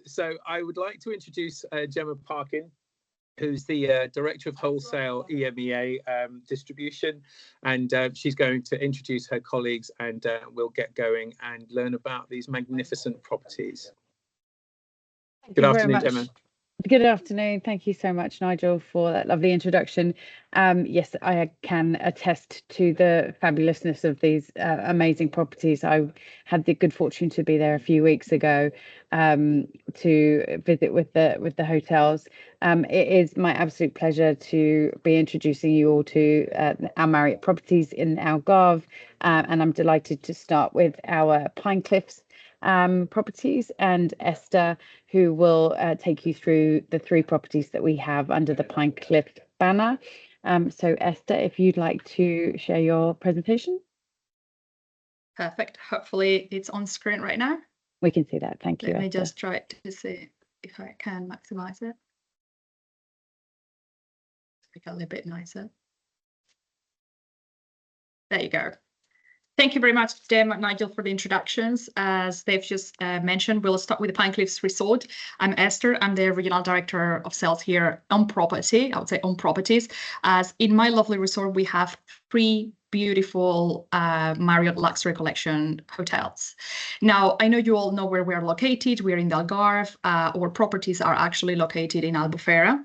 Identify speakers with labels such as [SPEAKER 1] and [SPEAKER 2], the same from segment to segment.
[SPEAKER 1] So I would like to introduce Gemma Parkin, who's the Director of Wholesale EMEA Distribution, and she's going to introduce her colleagues, and we'll get going and learn about these magnificent properties. Good afternoon, Gemma.
[SPEAKER 2] Good afternoon. Thank you so much, Nigel, for that lovely introduction. Yes, I can attest to the fabulousness of these amazing properties. I had the good fortune to be there a few weeks ago to visit with the hotels. It is my absolute pleasure to be introducing you all to our Marriott properties in Algarve, and I'm delighted to start with our Pine Cliffs properties, and Esther, who will take you through the 3 properties that we have under the Pine Cliff banner. So Esther, if you'd like to share your presentation.
[SPEAKER 3] Perfect. Hopefully it's on screen right now.
[SPEAKER 2] We can see that. Thank you.
[SPEAKER 3] Let me just try to see if I can maximize it. Make it a little bit nicer. There you go. Thank you very much, Dem and Nigel, for the introductions. As they've just mentioned, we'll start with the Pine Cliffs Resort. I'm Esther. I'm the Regional Director of Sales here on property. I would say on properties. As in my lovely resort, we have 3 beautiful Marriott Luxury Collection hotels. Now, I know you all know where we're located. We're in the Algarve. Our properties are actually located in Albufeira.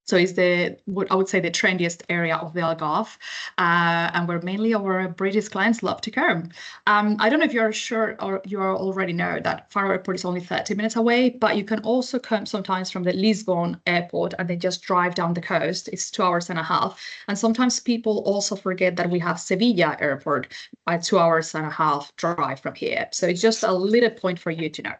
[SPEAKER 3] So it's what I would say the trendiest area of the Algarve, and where mainly our British clients love to come. I don't know if you're sure or you already know that Faro Airport is only 30 minutes away, but you can also come sometimes from the Lisbon airport and then just drive down the coast. It's 2 hours and a half. And sometimes people also forget that we have Sevilla airport by 2 hours and a half drive from here. So it's just a little point for you to know.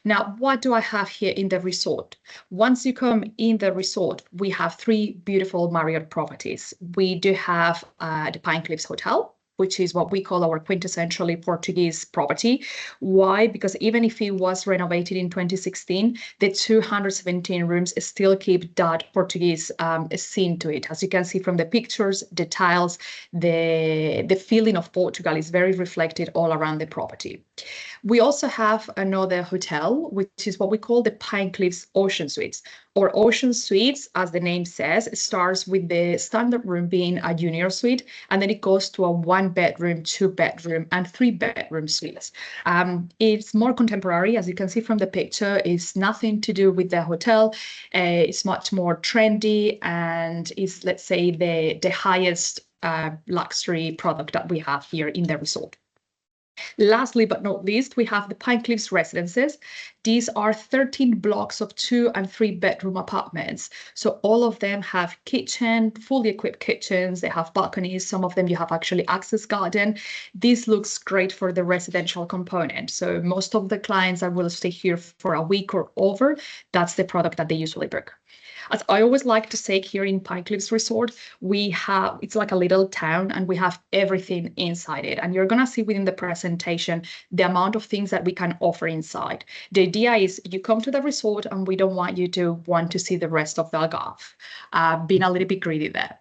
[SPEAKER 3] Now, what do I have here in the resort? Once you come in the resort, we have 3 beautiful Marriott properties. We do have the Pine Cliffs Hotel, which is what we call our quintessentially Portuguese property. Why? Because even if it was renovated in 2016, the 217 rooms still keep that Portuguese scene to it. As you can see from the pictures, the tiles, the feeling of Portugal is very reflected all around the property. We also have another hotel, which is what we call the Pine Cliffs Ocean Suites. Or Ocean Suites, as the name says, starts with the standard room being a junior suite, and then it goes to a 1-bedroom, 2-bedroom, and 3-bedroom suites. It's more contemporary, as you can see from the picture. It's nothing to do with the hotel. It's much more trendy, and is, let's say, the highest luxury product that we have here in the resort. Lastly, but not least, we have the Pine Cliffs Residences. These are 13 blocks of 2- and 3-bedroom apartments. So all of them have kitchen, fully equipped kitchens. They have balconies. Some of them you have actually access garden. This looks great for the residential component. So most of the clients that will stay here for a week or over, that's the product that they usually book. As I always like to say, here in Pine Cliffs Resort, it's like a little town, and we have everything inside it. And you're going to see within the presentation the amount of things that we can offer inside. The idea is you come to the resort, and we don't want you to want to see the rest of the Algarve, being a little bit greedy there.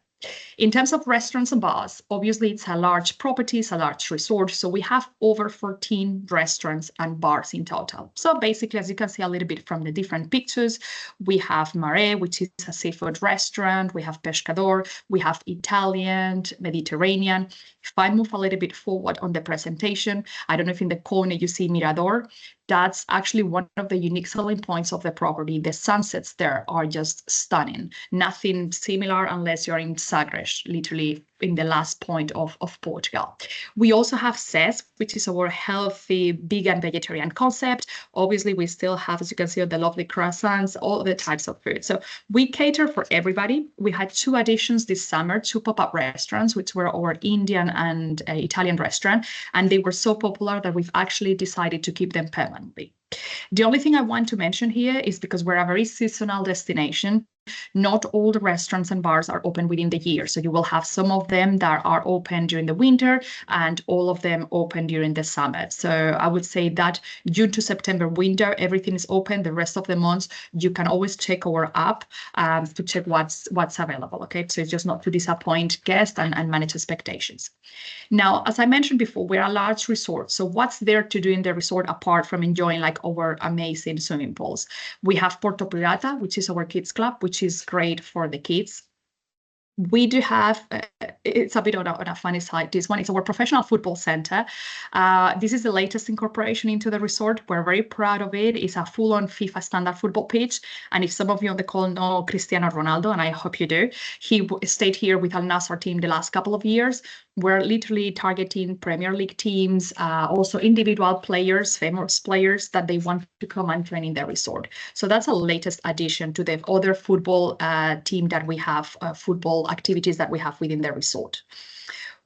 [SPEAKER 3] In terms of restaurants and bars, obviously it's a large property, it's a large resort, so we have over 14 restaurants and bars in total. So basically, as you can see a little bit from the different pictures, we have Mare, which is a seafood restaurant, we have Pescador, we have Italian, Mediterranean. If I move a little bit forward on the presentation, I don't know if in the corner you see Mirador. That's actually one of the unique selling points of the property. The sunsets there are just stunning. Nothing similar unless you're in Sagres, literally in the last point of Portugal. We also have SES, which is our healthy vegan vegetarian concept. Obviously, we still have, as you can see, the lovely croissants, all the types of food. So we cater for everybody. We had 2 additions this summer, 2 pop-up restaurants, which were our Indian and Italian restaurant. And they were so popular that we've actually decided to keep them permanently. The only thing I want to mention here is because we're a very seasonal destination, not all the restaurants and bars are open within the year. So you will have some of them that are open during the winter and all of them open during the summer. So I would say that June to September winter, everything is open. The rest of the months, you can always check our app to check what's available. Okay, so it's just not to disappoint guests and manage expectations. Now, as I mentioned before, we're a large resort. So what's there to do in the resort apart from enjoying like our amazing swimming pools? We have Porto Pirata, which is our kids club, which is great for the kids. We do have, it's a bit on a funny side, this one is our professional football center. This is the latest incorporation into the resort. We're very proud of it. It's a full-on FIFA standard football pitch. And if some of you on the call know Cristiano Ronaldo, and I hope you do, he stayed here with Al Nassr team the last couple of years. We're literally targeting Premier League teams, also individual players, famous players that they want to come and train in the resort. So that's a latest addition to the other football team that we have, football activities that we have within the resort.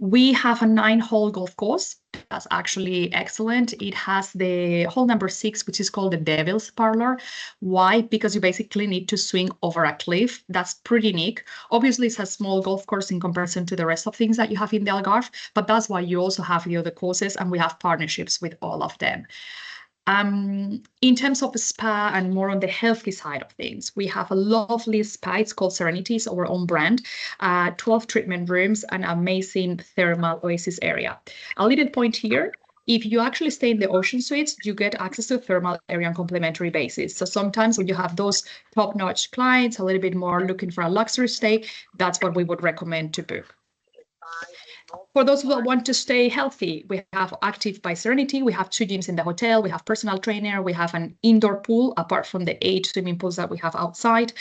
[SPEAKER 3] We have a 9-hole golf course. That's actually excellent. It has the hole number 6, which is called the Devil's Parlor. Why? Because you basically need to swing over a cliff. That's pretty unique. Obviously, it's a small golf course in comparison to the rest of things that you have in the Algarve, but that's why you also have the other courses, and we have partnerships with all of them. In terms of spa and more on the healthy side of things, we have a lovely spa. It's called Serenity, it's our own brand, 12 treatment rooms, and amazing thermal oasis area. A little point here, if you actually stay in the ocean suites, you get access to thermal area on complimentary basis. So sometimes when you have those top-notch clients, a little bit more looking for a luxury stay, that's what we would recommend to book. For those who want to stay healthy, we have Active by Serenity. We have 2 gyms in the hotel. We have personal trainer. We have an indoor pool, apart from the 8 swimming pools that we have outside.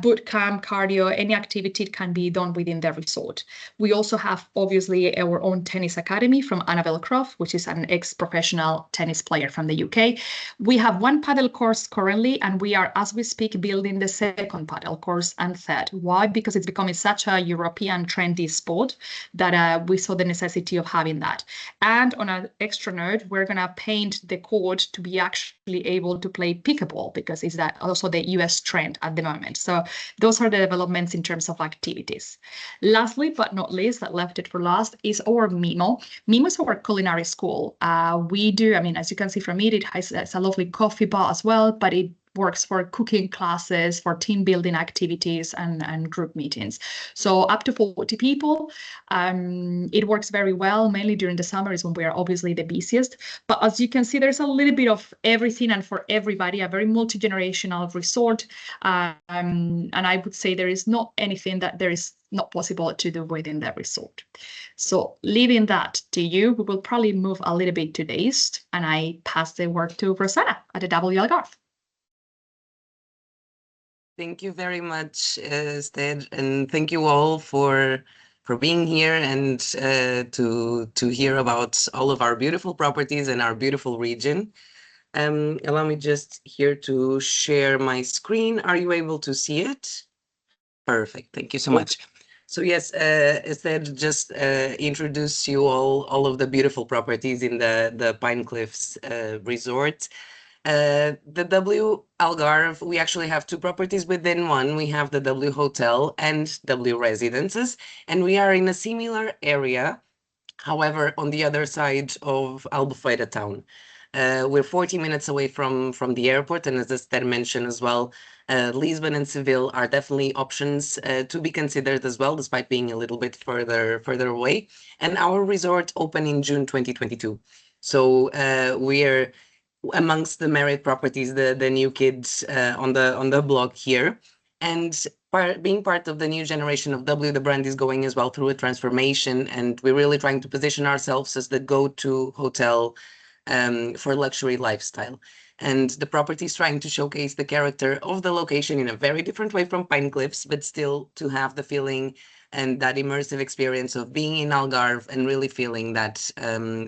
[SPEAKER 3] Boot camp, cardio, any activity can be done within the resort. We also have, obviously, our own tennis academy from Annabelle Croft, which is an ex-professional tennis player from the UK. We have 1 paddle course currently, and we are, as we speak, building the 2nd paddle course and 3rd. Why? Because it's becoming such a European trendy sport that we saw the necessity of having that. And on an extra note, we're going to paint the court to be actually able to play pickleball, because it's that also the US trend at the moment. So those are the developments in terms of activities. Lastly, but not least, that left it for last, is our Mimo. Mimo is our culinary school. We do, I mean, as you can see from it has a lovely coffee bar as well, but it works for cooking classes, for team building activities and group meetings. So up to 40 people. It works very well, mainly during the summer is when we are obviously the busiest. But as you can see, there's a little bit of everything and for everybody, a very multi-generational resort. And I would say there is not anything that there is not possible to do within the resort. So leaving that to you, we will probably move a little bit to the east, and I pass the word to Rosanna at the W Algarve.
[SPEAKER 4] Thank you very much, Stead, and thank you all for being here and to hear about all of our beautiful properties and our beautiful region. Allow me just here to share my screen. Are you able to see it? Perfect. Thank you so much. So yes, Stead just introduced you all of the beautiful properties in the Pine Cliffs Resort. The W Algarve, we actually have 2 properties within one. We have the W Hotel and W Residences, and we are in a similar area, however, on the other side of Albufeira town. We're 40 minutes away from the airport, and as Esther mentioned as well, Lisbon and Seville are definitely options to be considered as well, despite being a little bit further away. And our resort opened in June 2022. So we are amongst the Marriott properties, the new kids on the block here. And being part of the new generation of W, the brand is going as well through a transformation, and we're really trying to position ourselves as the go-to hotel for luxury lifestyle. And the property is trying to showcase the character of the location in a very different way from Pine Cliffs, but still to have the feeling and that immersive experience of being in Algarve and really feeling that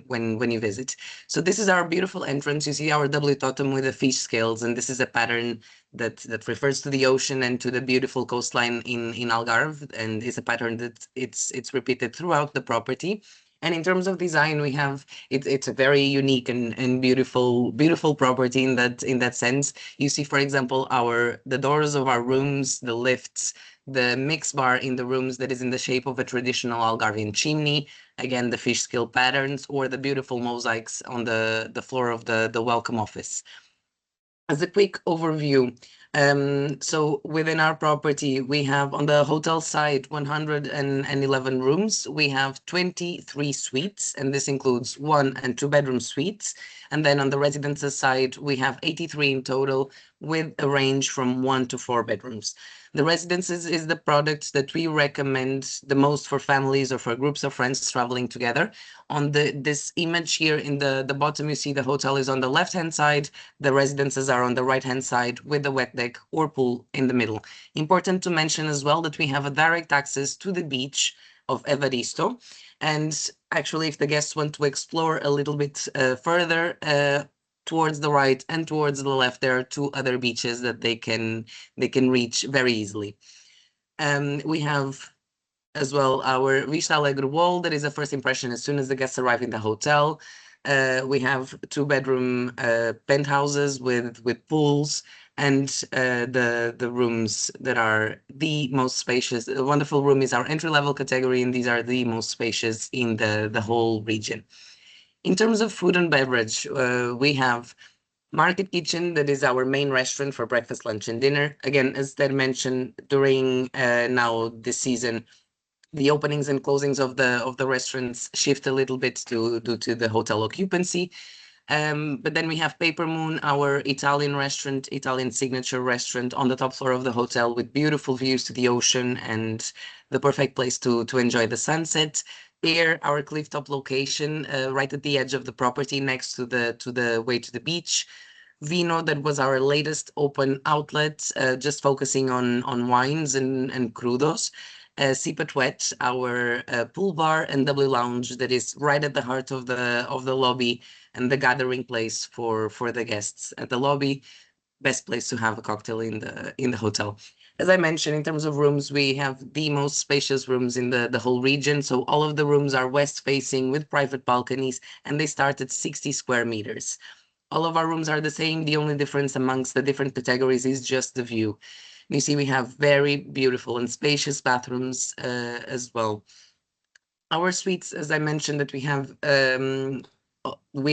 [SPEAKER 4] when you visit. So this is our beautiful entrance. You see our W totem with the fish scales, and this is a pattern that refers to the ocean and to the beautiful coastline in Algarve, and is a pattern that it's repeated throughout the property. And in terms of design, we have it's a very unique and beautiful property in that sense. You see, for example, the doors of our rooms, the lifts, the mix bar in the rooms that is in the shape of a traditional Algarvian chimney. Again, the fish scale patterns or the beautiful mosaics on the floor of the welcome office. As a quick overview, so within our property, we have on the hotel side 111 rooms. We have 23 suites, and this includes 1 and 2 bedroom suites. And then on the residences side, we have 83 in total, with a range from 1 to 4 bedrooms. The residences is the product that we recommend the most for families or for groups of friends traveling together. On this image here in the bottom, you see the hotel is on the left-hand side. The residences are on the right-hand side with the wet deck or pool in the middle. Important to mention as well that we have a direct access to the beach of Evaristo. And actually, if the guests want to explore a little bit further, towards the right and towards the left, there are 2 other beaches that they can reach very easily. We have as well our Vista Alegre wall. That is a first impression as soon as the guests arrive in the hotel. We have 2 bedroom penthouses with pools, and the rooms that are the most spacious. A wonderful room is our entry-level category, and these are the most spacious in the whole region. In terms of food and beverage, we have Market Kitchen, that is our main restaurant for breakfast, lunch, and dinner. Again, as Ted mentioned, during now this season, the openings and closings of the restaurants shift a little bit due to the hotel occupancy. But then we have Paper Moon, our Italian restaurant, Italian signature restaurant on the top floor of the hotel with beautiful views to the ocean and the perfect place to enjoy the sunset. Here, our clifftop location, right at the edge of the property, next to the way to the beach. Vino, that was our latest open outlet, just focusing on wines and crudos. Sip Wet, our pool bar and W lounge that is right at the heart of the lobby and the gathering place for the guests at the lobby. Best place to have a cocktail in the hotel. As I mentioned, in terms of rooms, we have the most spacious rooms in the whole region. So all of the rooms are west facing with private balconies, and they start at 60 square meters. All of our rooms are the same. The only difference amongst the different categories is just the view. You see, we have very beautiful and spacious bathrooms as well. Our suites, as I mentioned, that we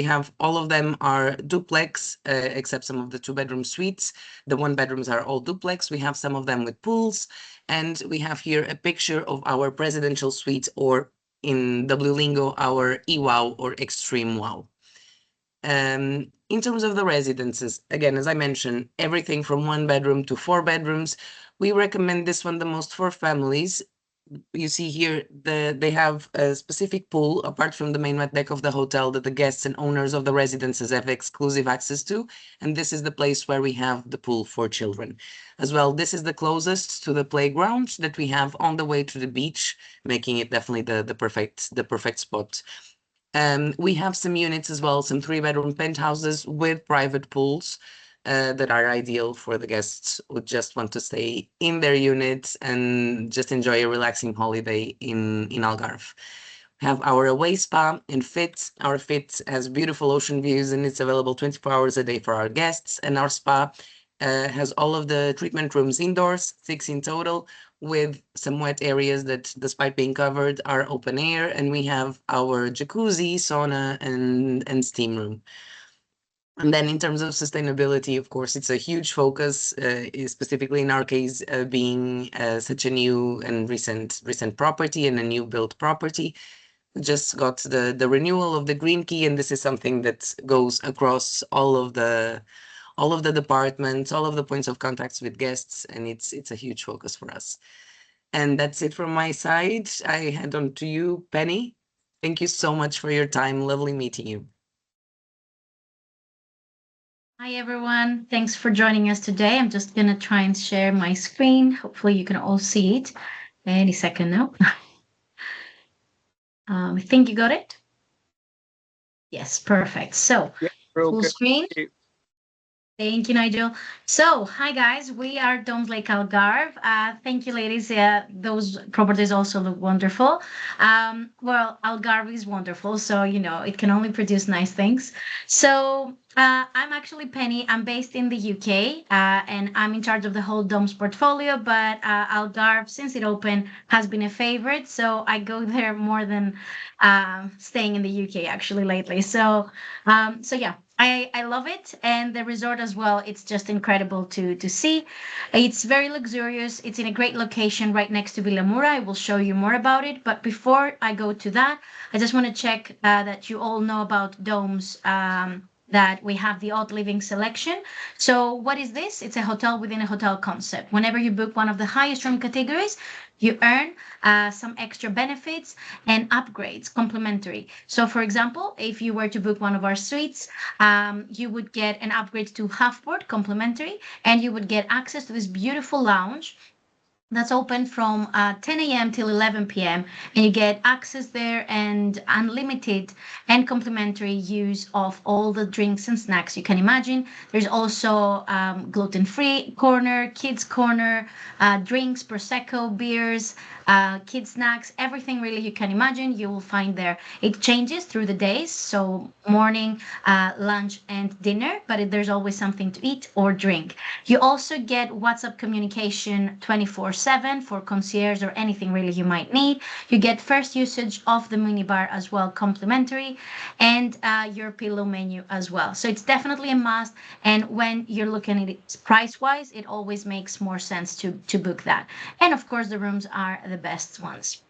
[SPEAKER 4] have all of them are duplex, except some of the 2 bedroom suites. The 1 bedrooms are all duplex. We have some of them with pools, and we have here a picture of our presidential suite, or in W lingo, our EWOW or Extreme Wow. In terms of the residences, again, as I mentioned, everything from 1 bedroom to 4 bedrooms. We recommend this one the most for families. You see here, they have a specific pool apart from the main wet deck of the hotel that the guests and owners of the residences have exclusive access to. And this is the place where we have the pool for children. As well, this is the closest to the playground that we have on the way to the beach, making it definitely the perfect spot. We have some units as well, some 3 bedroom penthouses with private pools that are ideal for the guests who just want to stay in their units and just enjoy a relaxing holiday in Algarve. We have our away spa and Fit. Our Fit has beautiful ocean views, and it's available 24 hours a day for our guests. And our spa has all of the treatment rooms indoors, 6 in total, with some wet areas that, despite being covered, are open air. And we have our jacuzzi, sauna, and steam room. And then in terms of sustainability, of course, it's a huge focus, specifically in our case, being such a new and recent property and a new built property. Just got the renewal of the green key, and this is something that goes across all of the departments, all of the points of contacts with guests, and it's a huge focus for us. And that's it from my side. I hand on to you, Penny. Thank you so much for your time. Lovely meeting you.
[SPEAKER 5] Hi, everyone. Thanks for joining us today. I'm just going to try and share my screen. Hopefully you can all see it any second now. I think you got it. Yes, perfect. So
[SPEAKER 1] Yeah,
[SPEAKER 5] full screen. Thank you, Nigel. So, hi guys, we are Domes Lake Algarve. Thank you, ladies. Those properties also look wonderful. Well, Algarve is wonderful, so it can only produce nice things. So, I'm actually Penny. I'm based in the UK, and I'm in charge of the whole Domes portfolio. But Algarve, since it opened, has been a favorite. So I go there more than staying in the UK actually lately. So yeah, I love it, and the resort as well. It's just incredible to see. It's very luxurious. It's in a great location right next to Villamura. I will show you more about it. But before I go to that, I just want to check that you all know about domes. That we have the odd living selection. So what is this? It's a hotel within a hotel concept. Whenever you book one of the highest room categories, you earn some extra benefits and upgrades complimentary. So, for example, if you were to book one of our suites, you would get an upgrade to half-board complimentary, and you would get access to this beautiful lounge that's open from 10 a.m. till 11 p.m. and you get access there and unlimited and complimentary use of all the drinks and snacks you can imagine. There's also gluten-free corner, kids corner, drinks, prosecco, beers, kid snacks, everything really you can imagine you will find there. It changes through the days, so morning, lunch, and dinner, but there's always something to eat or drink. You also get WhatsApp communication 24/7 for concierge or anything really you might need. You get first usage of the minibar as well, complimentary, and your pillow menu as well. So it's definitely a must. And when you're looking at it price wise, it always makes more sense to book that. And of course, the rooms are the best ones.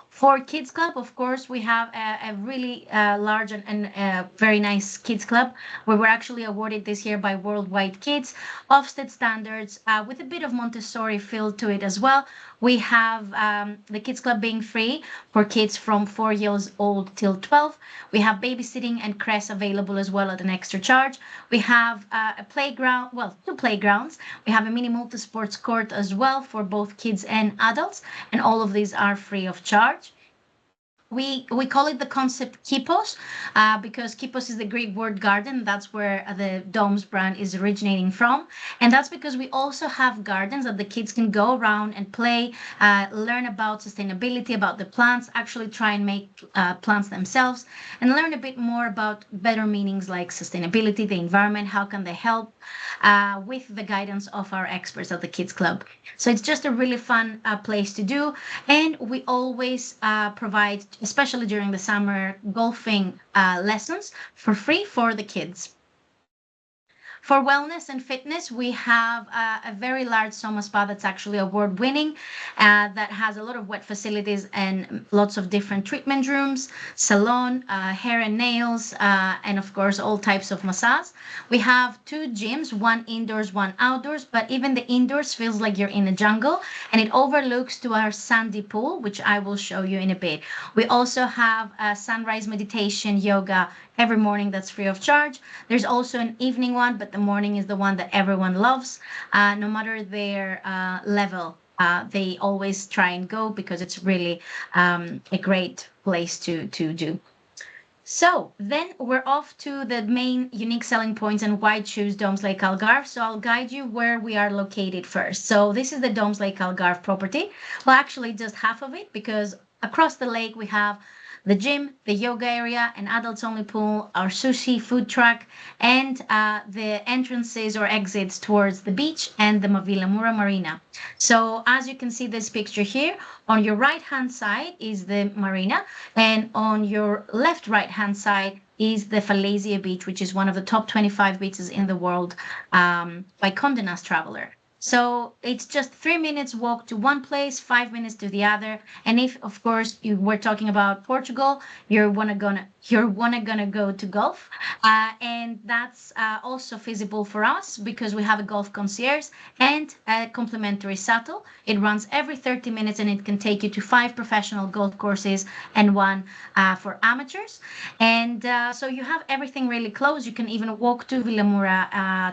[SPEAKER 5] For Kids Club, of course, we have a really large and very nice Kids Club where we're actually awarded this year by Worldwide Kids, Ofsted standards, with a bit of Montessori feel to it as well. We have the Kids Club being free for kids from 4 years old till 12. We have babysitting and crèche available as well at an extra charge. We have a playground, well, two playgrounds. We have a mini multi-sports court as well for both kids and adults, and all of these are free of charge. We call it the concept Kipos because Kipos is the Greek word garden. That's where the Domes brand is originating from. And that's because we also have gardens that the kids can go around and play, learn about sustainability, about the plants, actually try and make plants themselves, and learn a bit more about better meanings like sustainability, the environment, how can they help with the guidance of our experts at the Kids Club. So it's just a really fun place to do. And we always provide, especially during the summer, golfing lessons for free for the kids. For wellness and fitness, we have a very large Soma Spa that's actually award winning, that has a lot of wet facilities and lots of different treatment rooms, salon, hair and nails, and of course, all types of massage. We have two gyms, one indoors, one outdoors, but even the indoors feels like you're in a jungle, and it overlooks to our sandy pool, which I will show you in a bit. We also have a sunrise meditation yoga every morning that's free of charge. There's also an evening one, but the morning is the one that everyone loves, no matter their level. They always try and go because it's really a great place to do. So then we're off to the main unique selling points and why choose Domes Lake Algarve. So I'll guide you where we are located first. So this is the Domes Lake Algarve property. Well, actually just half of it, because across the lake we have the gym, the yoga area, an adults only pool, our sushi food truck, and the entrances or exits towards the beach and the Villamura Marina. So as you can see this picture here, on your right hand side is the marina, and on your left right hand side is the Falaisia Beach, which is one of the top 25 beaches in the world by Condé Nast Traveler. So it's just 3 minutes walk to one place, 5 minutes to the other. And if, of course, you were talking about Portugal, you're gonna go to golf, and that's also feasible for us because we have a golf concierge and a complimentary shuttle. It runs every 30 minutes and it can take you to 5 professional golf courses and one for amateurs. And so you have everything really close. You can even walk to Villamura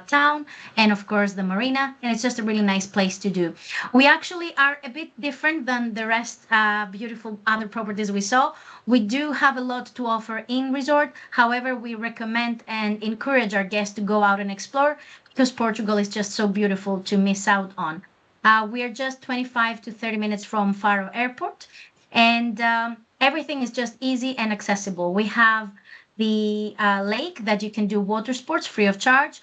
[SPEAKER 5] town and, of course, the marina. And it's just just a really nice place to do. We actually are a bit different than the rest beautiful other properties we saw. We do have a lot to offer in resort. However, we recommend and encourage our guests to go out and explore because Portugal is just so beautiful to miss out on. We are just 25 to 30 minutes from Faro Airport, and everything is just easy and accessible. We have the lake that you can do water sports free of charge.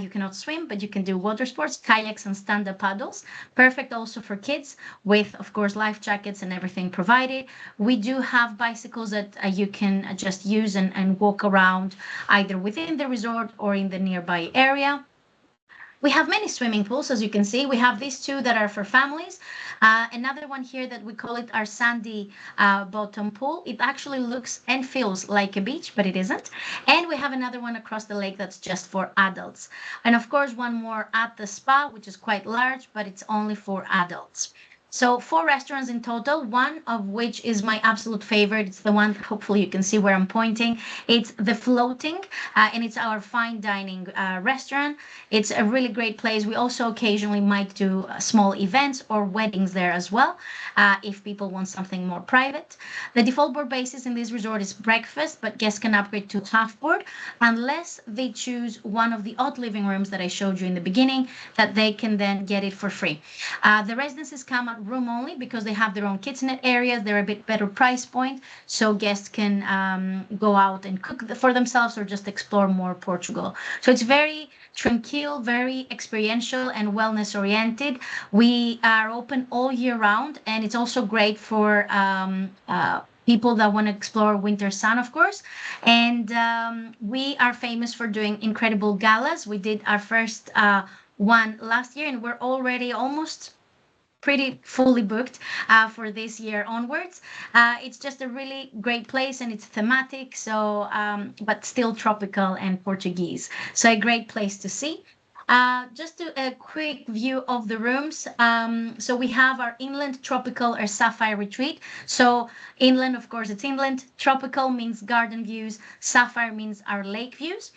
[SPEAKER 5] You cannot swim, but you can do water sports, kayaks and stand-up paddles. Perfect also for kids with, of course, life jackets and everything provided. We do have bicycles that you can just use and walk around either within the resort or in the nearby area. We have many swimming pools, as you can see. We have these two that are for families. Another one here that we call it our sandy bottom pool. It actually looks and feels like a beach, but it isn't. And we have another one across the lake that's just for adults. And of course, one more at the spa, which is quite large, but it's only for adults. So 4 restaurants in total, one of which is my absolute favorite. It's the one, hopefully you can see where I'm pointing. It's The Floating, and it's our fine dining restaurant. It's a really great place. We also occasionally might do small events or weddings there as well, if people want something more private. The default board basis in this resort is breakfast, but guests can upgrade to half board unless they choose one of the odd living rooms that I showed you in the beginning, that they can then get it for free. The residences come at room only because they have their own kitchenette areas. They're a bit better price point, so guests can go out and cook for themselves or just explore more Portugal. So it's very tranquil, very experiential and wellness oriented. We are open all year round, and it's also great for people that want to explore winter sun, of course. And we are famous for doing incredible galas. We did our first one last year, and we're already almost pretty fully booked for this year onwards. It's just a really great place, and it's thematic, so but still tropical and Portuguese. So a great place to see. Just a quick view of the rooms. So we have our inland tropical or sapphire retreat. So inland, of course, it's inland. Tropical means garden views. Sapphire means our lake views.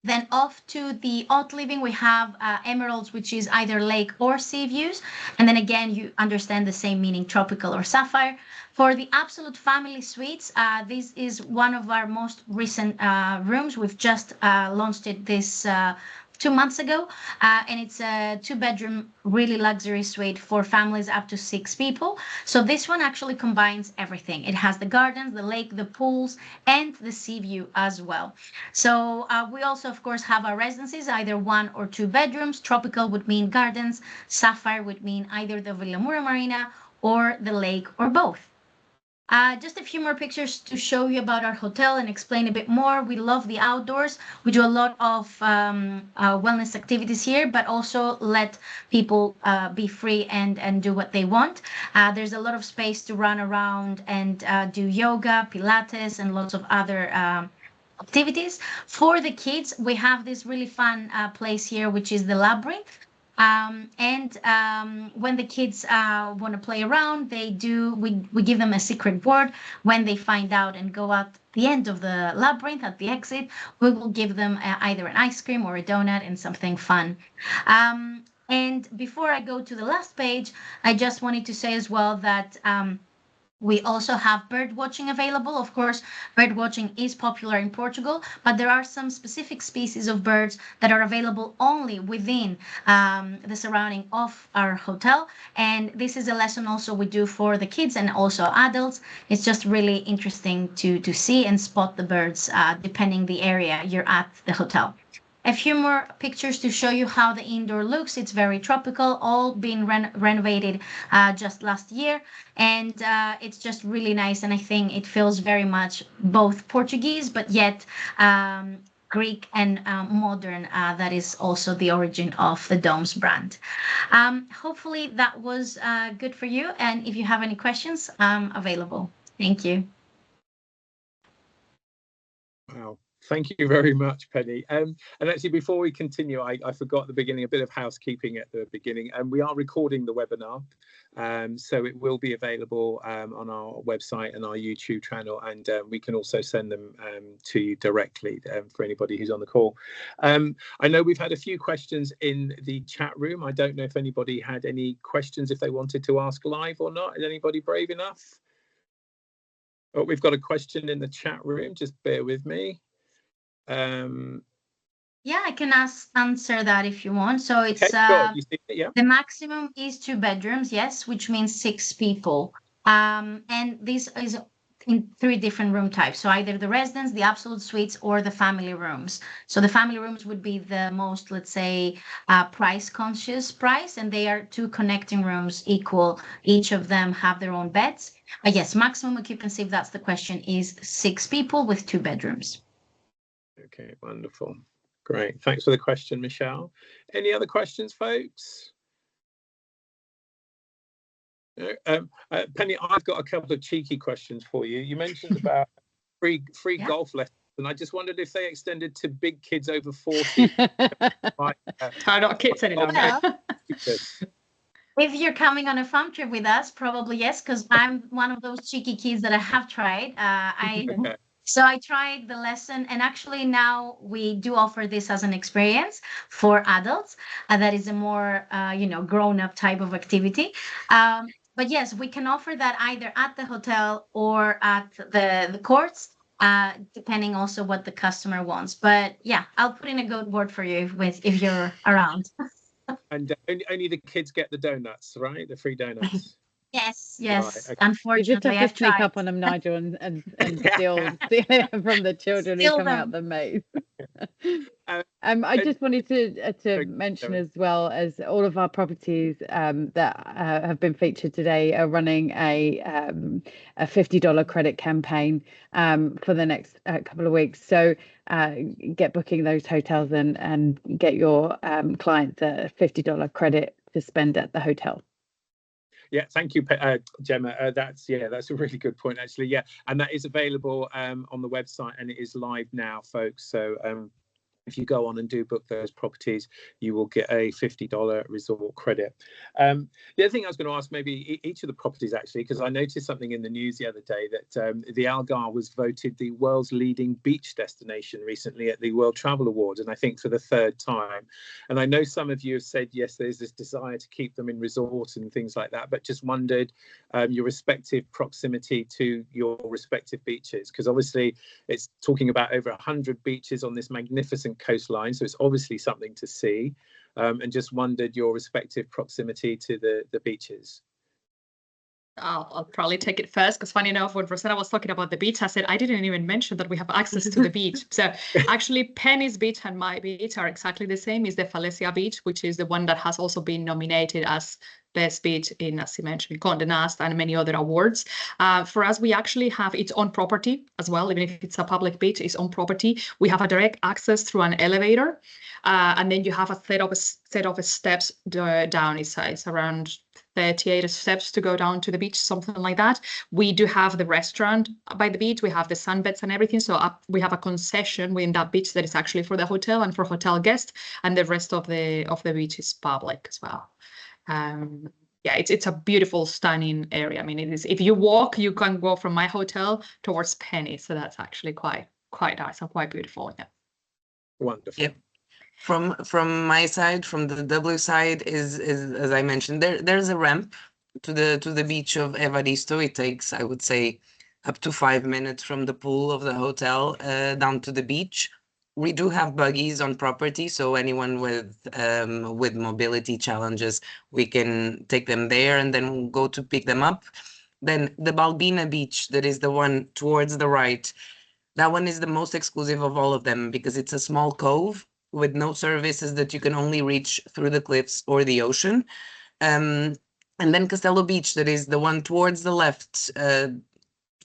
[SPEAKER 5] Then off to the odd living, we have emeralds, which is either lake or sea views. And then again, you understand the same meaning, tropical or sapphire. For the absolute family suites, this is one of our most recent rooms. We've just launched it this 2 months ago, and it's a 2-bedroom, really luxury suite for families up to 6 people. So this one actually combines everything. It has the gardens, the lake, the pools, and the sea view as well. So we also, of course, have our residences, either 1 or 2 bedrooms. Tropical would mean gardens. Sapphire would mean either the Vila Moura Marina or the lake or both. Just a few more pictures to show you about our hotel and explain a bit more. We love the outdoors. We do a lot of wellness activities here, but also let people be free and do what they want. There's a lot of space to run around and do yoga, Pilates, and lots of other activities. For the kids, we have this really fun place here, which is the labyrinth. When the kids want to play around, we give them a secret board. When they find out and go out the end of the labyrinth at the exit, we will give them either an ice cream or a donut and something fun. And before I go to the last page, I just wanted to say as well that we also have bird watching available. Of course, bird watching is popular in Portugal, but there are some specific species of birds that are available only within the surrounding of our hotel. And this is a lesson also we do for the kids and also adults. It's just really interesting to see and spot the birds depending the area you're at the hotel. A few more pictures to show you how the indoor looks. It's very tropical, all been renovated just last year. And it's just really nice. And I think it feels very much both Portuguese, but yet Greek and modern. That is also the origin of the Domes brand. Hopefully that was good for you. And if you have any questions, I'm available. Thank you.
[SPEAKER 1] Wow. Thank you very much, Penny. And actually, before we continue, I forgot at the beginning, a bit of housekeeping at the beginning. And we are recording the webinar, so it will be available on our website and our YouTube channel, and we can also send them to you directly for anybody who's on the call. I know we've had a few questions in the chat room. I don't know if anybody had any questions if they wanted to ask live or not. Is anybody brave enough? Oh, we've got a question in the chat room. Just bear with me.
[SPEAKER 5] Yeah, I can answer that if you want. So it's
[SPEAKER 1] okay, you see it, yeah.
[SPEAKER 5] The maximum is 2 bedrooms, yes, which means 6 people. And this is in 3 different room types. So either the residence, the absolute suites, or the family rooms. So the family rooms would be the most, let's say, price conscious price, and they are 2 connecting rooms equal. Each of them have their own beds. Yes, maximum occupancy, if that's the question, is 6 people with 2 bedrooms.
[SPEAKER 1] Okay, wonderful. Great. Thanks for the question, Michelle. Any other questions, folks? Penny, I've got a couple of cheeky questions for you. You mentioned about free yeah. golf lessons, and I just wondered if they extended to big kids over 40.
[SPEAKER 3] Not kids any longer.
[SPEAKER 5] If you're coming on a farm trip with us, probably yes, because I'm one of those cheeky kids that I have tried. So I tried the lesson, and actually now we do offer this as an experience for adults. That is a more, grown-up type of activity. But yes, we can offer that either at the hotel or at the courts, depending also what the customer wants. But yeah, I'll put in a good word for you if you're around.
[SPEAKER 1] And only the kids get the donuts, right? The free donuts.
[SPEAKER 5] Yes.
[SPEAKER 1] Right, okay.
[SPEAKER 5] Unfortunately,
[SPEAKER 2] you just have to sneak up on them, Nigel, and steal it from the children who come out the maze. I just wanted to mention as well as all of our properties that have been featured today are running a $50 credit campaign for the next couple of weeks. So get booking those hotels and get your clients a $50 credit to spend at the hotel.
[SPEAKER 1] Yeah, thank you, Gemma. That's a really good point, actually. Yeah, and that is available on the website, and it is live now, folks. So if you go on and do book those properties, you will get a $50 resort credit. The other thing I was going to ask, maybe each of the properties, actually, because I noticed something in the news the other day that the Algarve was voted the world's leading beach destination recently at the World Travel Awards, and I think for the 3rd time. And I know some of you have said, yes, there's this desire to keep them in resort and things like that, but just wondered your respective proximity to your respective beaches, because obviously it's talking about over 100 beaches on this magnificent coastline, so it's obviously something to see, and just wondered your respective proximity to the beaches.
[SPEAKER 3] I'll probably take it first, because funny enough, when Rosanna was talking about the beach, I said I didn't even mention that we have access to the beach. So actually Penny's beach and my beach are exactly the same. Is the Falesia beach, which is the one that has also been nominated as best beach in, as you mentioned, Condé Nast and many other awards. For us, we actually have its own property as well. Even if it's a public beach, its own property. We have a direct access through an elevator, and then you have a set of steps down. It's around 38 steps to go down to the beach, something like that. We do have the restaurant by the beach. We have the sunbeds and everything. So we have a concession within that beach that is actually for the hotel and for hotel guests, and the rest of the beach is public as well. Yeah, it's a beautiful, stunning area. I mean, it is. If you walk, you can go from my hotel towards Penny, so that's actually quite nice and quite beautiful. Yeah,
[SPEAKER 1] wonderful.
[SPEAKER 4] Yep. From my side, from the W side, is as I mentioned, there's a ramp to the beach of Evaristo. It takes, I would say, up to 5 minutes from the pool of the hotel down to the beach. We do have buggies on property, so anyone with mobility challenges, we can take them there and then we'll go to pick them up. Then the Balbina beach, that is the one towards the right, that one is the most exclusive of all of them because it's a small cove with no services that you can only reach through the cliffs or the ocean. And then Castelo Beach, that is the one towards the left,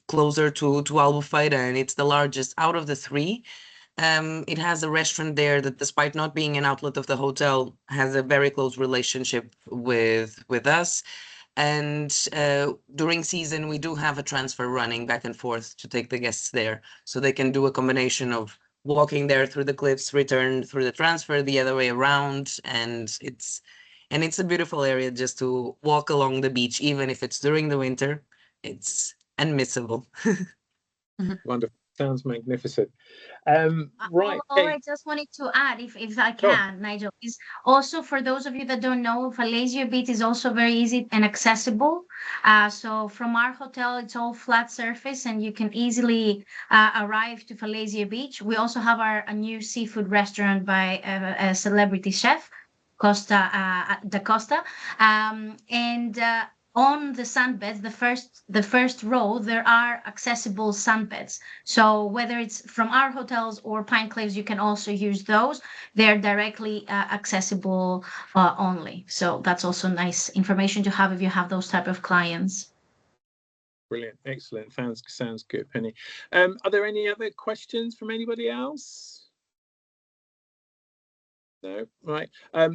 [SPEAKER 4] closer to Albufeira, and it's the largest out of the 3. It has a restaurant there that, despite not being an outlet of the hotel, has a very close relationship with us. And during season, we do have a transfer running back and forth to take the guests there, so they can do a combination of walking there through the cliffs, return through the transfer the other way around, and it's a beautiful area just to walk along the beach, even if it's during the winter. It's unmissable.
[SPEAKER 1] Wonderful. Sounds magnificent. Right.
[SPEAKER 5] All I just wanted to add, if I can, Nigel, is also for those of you that don't know, Falaise Beach is also very easy and accessible. So from our hotel, it's all flat surface, and you can easily arrive to Falaise Beach. We also have a new seafood restaurant by a celebrity chef, Da Costa, and on the sandbeds, the first row, there are accessible sandbeds. So whether it's from our hotels or Pine Cliffs, you can also use those. They're directly accessible only. So that's also nice information to have if you have those type of clients.
[SPEAKER 1] Brilliant, excellent. Sounds good, Penny. Are there any other questions from anybody else? No, right. I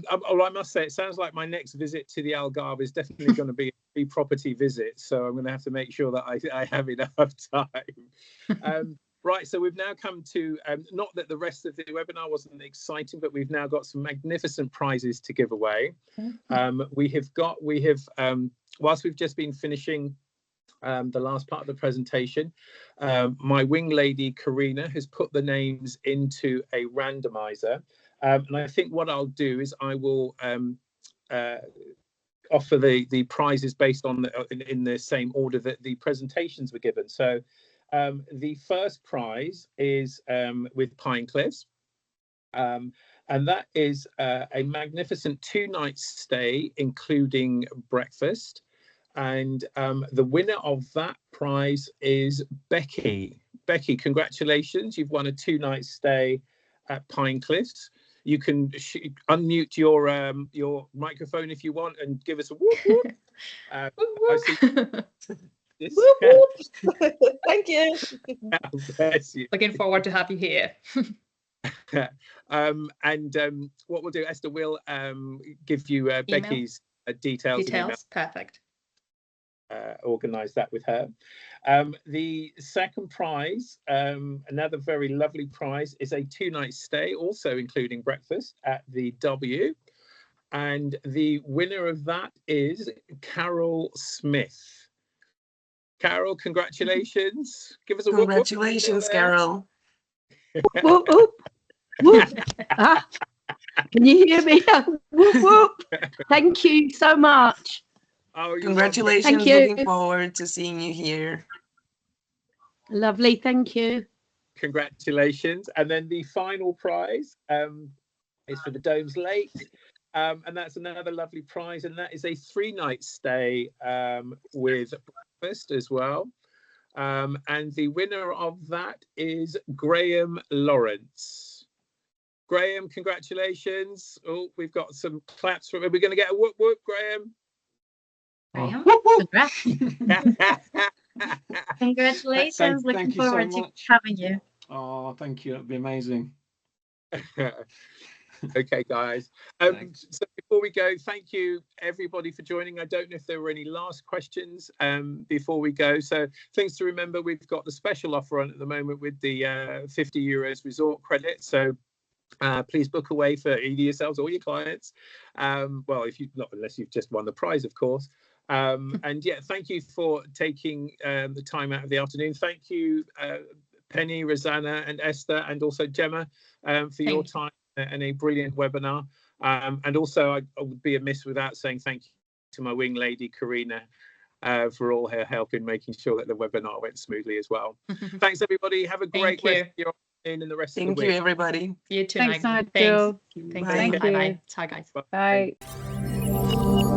[SPEAKER 1] must say, it sounds like my next visit to the Algarve is definitely going to be a property visit. So I'm going to have to make sure that I have enough time. Right, so we've now come to, not that the rest of the webinar wasn't exciting, but we've now got some magnificent prizes to give away. Whilst we've just been finishing the last part of the presentation, my wing lady, Karina, has put the names into a randomizer. And I think what I'll do is I will offer the prizes based on in the same order that the presentations were given. So the first prize is with Pine Cliffs, and that is a magnificent 2-night stay, including breakfast. And the winner of that prize is Becky. Becky, congratulations! You've won a 2-night stay at Pine Cliffs. You can unmute your microphone if you want and give us a whoop whoop. I see this.
[SPEAKER 6] Whoop, whoop. Thank you.
[SPEAKER 1] Bless you.
[SPEAKER 3] Looking forward to have you here.
[SPEAKER 1] What we'll do, Esther, will give you Becky's details.
[SPEAKER 3] Perfect.
[SPEAKER 1] Organise that with her. The second prize, another very lovely prize, is a 2-night stay, also including breakfast, at the W. And the winner of that is Carol Smith. Carol, congratulations. Give us a whoop,
[SPEAKER 4] Congratulations, Carol.
[SPEAKER 6] Whoop, whoop, whoop. Can you hear me? Whoop, whoop. Thank you so much.
[SPEAKER 1] Oh,
[SPEAKER 4] congratulations.
[SPEAKER 6] Thank you.
[SPEAKER 4] Looking forward to seeing you here.
[SPEAKER 6] Lovely, thank you.
[SPEAKER 1] Congratulations. And then the final prize is for the Domes Lake. And that's another lovely prize. And that is a 3-night stay with breakfast as well. And the winner of that is Graham Lawrence. Graham, congratulations. Oh, we've got some claps from, are we going to get a whoop whoop, Graham?
[SPEAKER 5] Graham,
[SPEAKER 6] Congrats.
[SPEAKER 5] congratulations. Looking
[SPEAKER 7] thank you so
[SPEAKER 5] forward to
[SPEAKER 7] much.
[SPEAKER 5] having you.
[SPEAKER 7] Oh, thank you. That'd be amazing.
[SPEAKER 1] Okay, guys. So before we go, thank you everybody for joining. I don't know if there were any last questions before we go. So things to remember: we've got the special offer on at the moment with the €50 resort credit. So please book away for either yourselves or your clients. Well, if you've not, unless you've just won the prize, of course. And yeah, thank you for taking the time out of the afternoon. Thank you, Penny, Rosanna, and Esther, and also Gemma, for your time and a brilliant webinar. And also, I would be amiss without saying thank you to my wing lady, Karina, for all her help in making sure that the webinar went smoothly as well. Thanks, everybody. Have a great rest of your afternoon and the rest of the week.
[SPEAKER 4] Thank you, everybody.
[SPEAKER 3] You too,
[SPEAKER 2] Thanks,
[SPEAKER 3] Nigel.
[SPEAKER 2] Nigel.
[SPEAKER 3] Thanks.
[SPEAKER 2] Thank you.
[SPEAKER 3] Bye-bye. Ciao, guys.
[SPEAKER 1] Bye.
[SPEAKER 2] Bye.